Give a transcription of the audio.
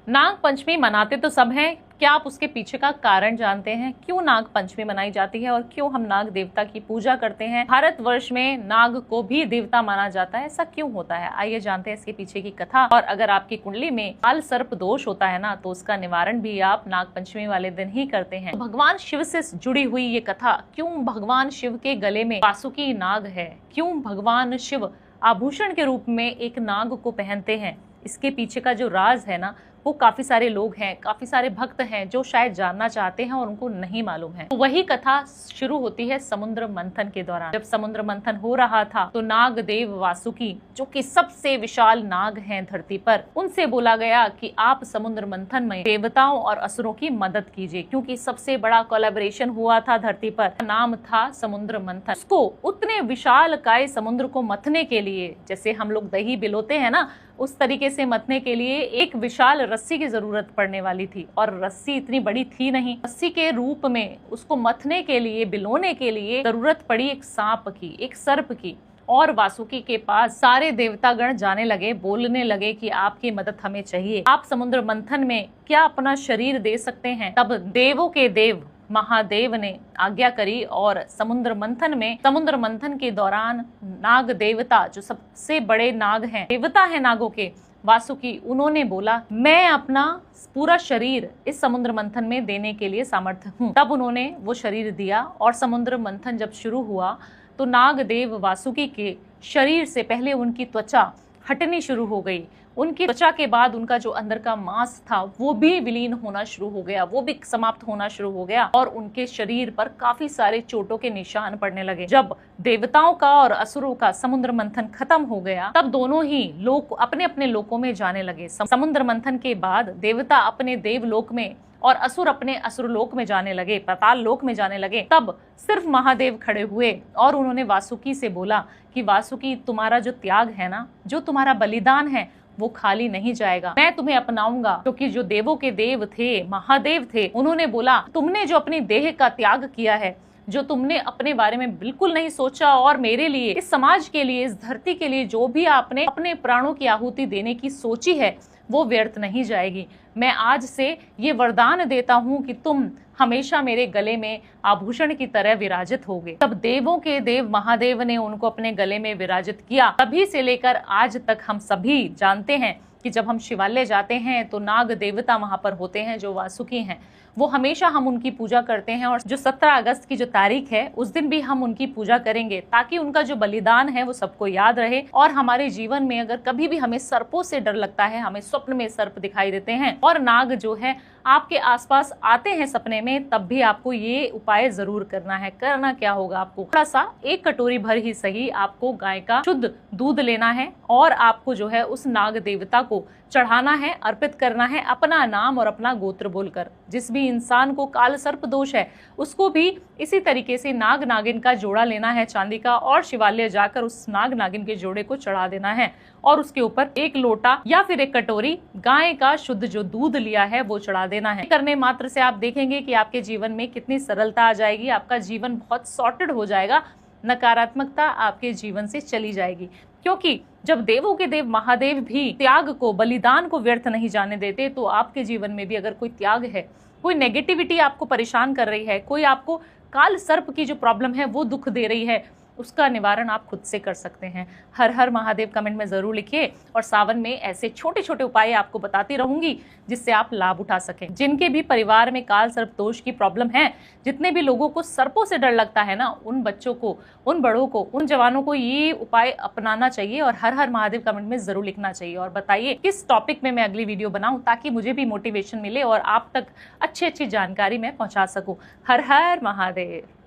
नाग पंचमी मनाते तो सब हैं, क्या आप उसके पीछे का कारण जानते हैं? क्यों नाग पंचमी मनाई जाती है और क्यों हम नाग देवता की पूजा करते हैं? भारतवर्ष में नाग को भी देवता माना जाता है, ऐसा क्यों होता है? आइए जानते हैं इसके पीछे की कथा। और अगर आपकी कुंडली में काल सर्प दोष होता है ना, तो उसका निवारण भी आप नाग पंचमी वाले दिन ही करते हैं। तो भगवान शिव से जुड़ी हुई ये कथा, क्यों भगवान शिव के गले में वासुकी नाग है, क्यों भगवान शिव आभूषण के रूप में एक नाग को पहनते हैं, इसके पीछे का जो राज है ना, वो काफी सारे लोग हैं, काफी सारे भक्त हैं जो शायद जानना चाहते हैं और उनको नहीं मालूम है। तो वही कथा शुरू होती है समुद्र मंथन के दौरान। जब समुद्र मंथन हो रहा था तो नाग देव वासुकी, जो कि सबसे विशाल नाग हैं धरती पर, उनसे बोला गया कि आप समुद्र मंथन में देवताओं और असुरों की मदद कीजिए, क्योंकि सबसे बड़ा कोलैबोरेशन हुआ था धरती पर, नाम था समुद्र मंथन। उसको उतने विशाल काय समुद्र को मथने के लिए, जैसे हम लोग दही बिलोते हैं ना, उस तरीके से मथने के लिए एक विशाल रस्सी की जरूरत पड़ने वाली थी। और रस्सी इतनी बड़ी थी नहीं, रस्सी के रूप में उसको मथने के लिए, बिलोने के लिए जरूरत पड़ी एक सांप की, एक सर्प की। और वासुकी के पास सारे देवतागण जाने लगे, बोलने लगे कि आपकी मदद हमें चाहिए, आप समुद्र मंथन में क्या अपना शरीर दे सकते हैं? तब देवों के देव महादेव ने आज्ञा करी और समुद्र मंथन के दौरान नाग देवता, जो सबसे बड़े नाग हैं, देवता है नागों के, वासुकी, उन्होंने बोला मैं अपना पूरा शरीर इस समुद्र मंथन में देने के लिए सामर्थ्य हूँ। तब उन्होंने वो शरीर दिया और समुद्र मंथन जब शुरू हुआ तो नाग देव वासुकी के शरीर से पहले उनकी त्वचा हटनी शुरू हो गई। उनकी त्वचा के बाद उनका जो अंदर का मांस था वो भी विलीन होना शुरू हो गया, वो भी समाप्त होना शुरू हो गया और उनके शरीर पर काफी सारे चोटों के निशान पड़ने लगे। जब देवताओं का और असुरों का समुद्र मंथन खत्म हो गया, तब दोनों ही लोग अपने अपने लोकों में जाने लगे। समुद्र मंथन के बाद देवता अपने देवलोक में और असुर अपने असुरलोक में जाने लगे, पाताल लोक में जाने लगे। तब सिर्फ महादेव खड़े हुए और उन्होंने वासुकी से बोला कि वासुकी, तुम्हारा जो त्याग है ना, जो तुम्हारा बलिदान है, वो खाली नहीं जाएगा, मैं तुम्हें अपनाऊंगा। क्योंकि जो देवों के देव थे, महादेव थे, उन्होंने बोला तुमने जो अपनी देह का त्याग किया है, जो तुमने अपने बारे में बिल्कुल नहीं सोचा और मेरे लिए, इस समाज के लिए, इस धरती के लिए जो भी आपने अपने प्राणों की आहुति देने की सोची है, वो व्यर्थ नहीं जाएगी। मैं आज से ये वरदान देता हूँ कि तुम हमेशा मेरे गले में आभूषण की तरह विराजित होगे। तब देवों के देव महादेव ने उनको अपने गले में विराजित किया। तभी से लेकर आज तक हम सभी जानते हैं कि जब हम शिवालय जाते हैं तो नाग देवता वहां पर होते हैं, जो वासुकी हैं, वो हमेशा हम उनकी पूजा करते हैं। और जो 17 अगस्त की जो तारीख है, उस दिन भी हम उनकी पूजा करेंगे, ताकि उनका जो बलिदान है वो सबको याद रहे। और हमारे जीवन में अगर कभी भी हमें सर्पों से डर लगता है, हमें स्वप्न में सर्प दिखाई देते हैं और नाग जो है आपके आसपास आते हैं सपने में, तब भी आपको ये उपाय जरूर करना है। करना क्या होगा, आपको थोड़ा सा, 1 कटोरी भर ही सही, आपको गाय का शुद्ध दूध लेना है और आपको जो है उस नाग देवता को चढ़ाना है, अर्पित करना है अपना नाम और अपना गोत्र बोलकर। जिस भी इंसान को काल सर्प दोष है, उसको भी इसी तरीके से नाग नागिन का जोड़ा लेना है चांदी का, और शिवालय जाकर उस नाग नागिन के जोड़े को चढ़ा देना है और उसके ऊपर 1 लोटा या फिर 1 कटोरी गाय का शुद्ध जो दूध लिया है वो चढ़ा देना है। करने मात्र से आप देखेंगे कि आपके जीवन में कितनी सरलता आ जाएगी, आपका जीवन बहुत सॉर्टेड हो जाएगा, नकारात्मकता आपके जीवन से चली जाएगी। क्योंकि जब देवों के देव महादेव भी त्याग को, बलिदान को व्यर्थ नहीं जाने देते, तो आपके जीवन में भी अगर कोई त्याग है, कोई नेगेटिविटी आपको परेशान कर रही है, कोई आपको काल सर्प की जो प्रॉब्लम है वो दुख दे रही है, उसका निवारण आप खुद से कर सकते हैं। हर हर महादेव कमेंट में जरूर लिखिए और सावन में ऐसे छोटे छोटे उपाय आपको बताती रहूंगी जिससे आप लाभ उठा सकें। जिनके भी परिवार में काल सर्प दोष की प्रॉब्लम है, जितने भी लोगों को सर्पों से डर लगता है ना, उन बच्चों को, उन बड़ों को, उन जवानों को ये उपाय अपनाना चाहिए और हर हर महादेव कमेंट में जरूर लिखना चाहिए और बताइए किस टॉपिक में मैं अगली वीडियो बनाऊं, ताकि मुझे भी मोटिवेशन मिले और आप तक अच्छी अच्छी जानकारी मैं पहुंचा सकूं। हर हर महादेव।